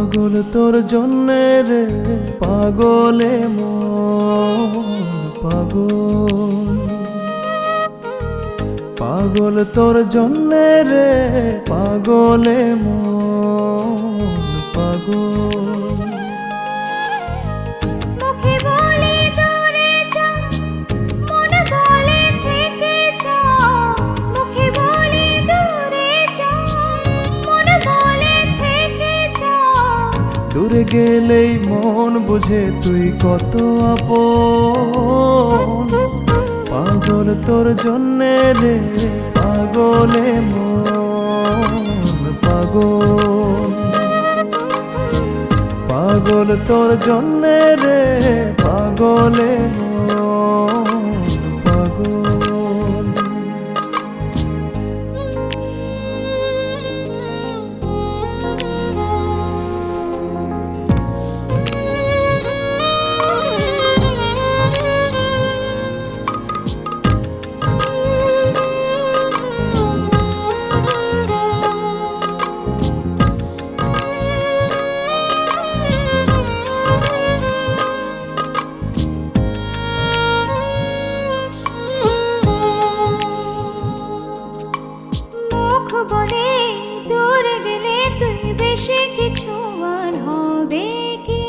পাগল তোর জন্যে রে পাগলে মন পাগল, পাগল তোর জন্যে রে পাগলে মন পাগল। মুখে বলে দূরে যা, মনে বলে থেকে যা। মুখে বলে দূরে যা, মনে বলে থেকে যা। দূরে গেলেই মন বুঝে তুই কত আপন, পাগল তোর জন্যে রে পাগলে মন পাগল, পাগল তোর জন্যে রে পাগলে মন পাগল। মুখ বলে দূরে গেলে তুই বেশি কিছু আর হবে কি?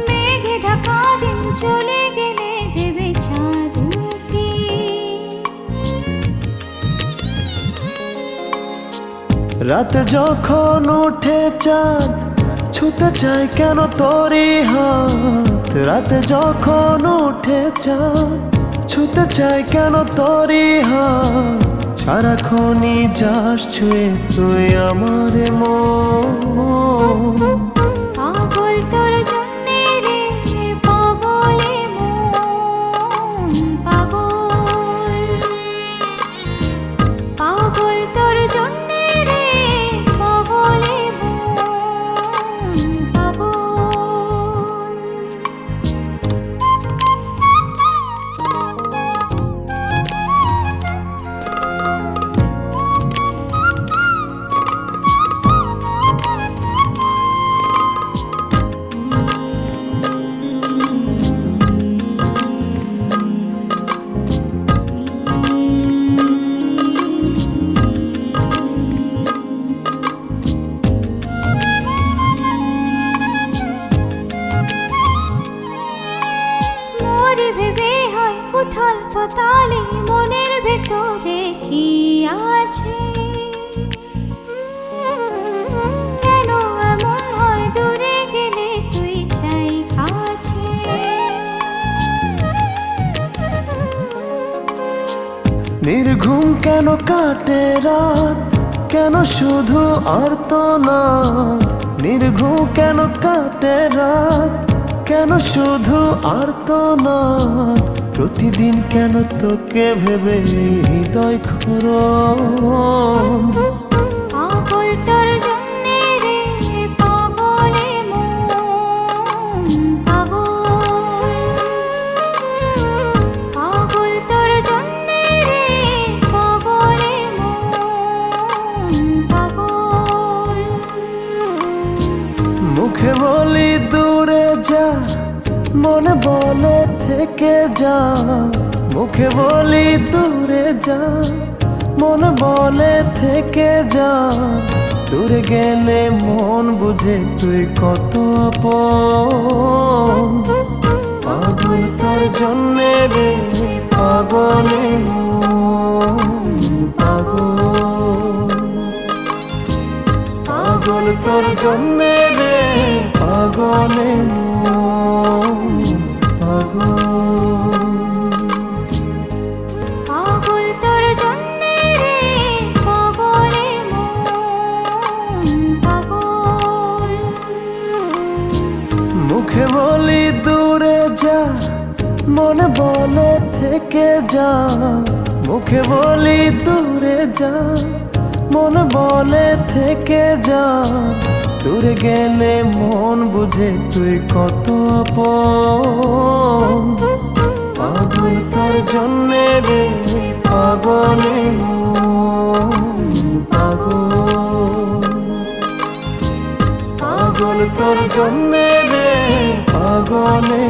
মেঘে ঢাকা দিন চলে গেলে দেবে চাঁদ উঁকি। রাত যখন ওঠে চাঁদ ছুতে চাই কেন তোরই হাত, রাত যখন ওঠে চাঁদ ছুতে চাই কেন তোরই হাত। সারাক্ষণই যাস ছুঁয়ে তুই আমার মন, পাগল তোর জন্যে রে পাগলে মন পাগল, পাগল তোর জন্যে রে পাগলে মন পাগল। মোরে ভেবে হয় উথাল পাতালে মনের ভেতরে কি আছে? কেন এমন হয় দূরে গেলে তুই চাই কাছে? নির্ঘুম কেন কাটে রাত, কেন শুধু আর্তনাদ। নির্ঘুম কেন কাটে রাত, কেন শুধু আর্তনাদ। প্রতিদিন কেন তোকে ভেবে হৃদয় ক্ষরণ, পাগল তোর জন্যে রে পাগলে মন পাগল, পাগল তোর জন্যে রে পাগলে মন পাগল। মুখে বলি দূরে যা, মনে বলে থেকে যা। মুখে বলি দূরে যা, মনে বলে থেকে যা। দূরে গেলে মন বুঝে তুই কত আপন, পাগল তোর জন্যে রে পাগলে মন পাগল, পাগল তোর জন্যে রে পাগলে মন পাগল, পাগল তোর জন্যে রে পাগলে মন পাগল। মুখে বলি দূরে যা, মনে বলে থেকে যা। মুখে বলি দূরে যা, মনে বলে থেকে যা। দূরে গেলে মন বুঝে তুই কত আপন, পাগল তোর জন্যে রে পাগলে মন পাগল। তোর জন্যে রে পাগলে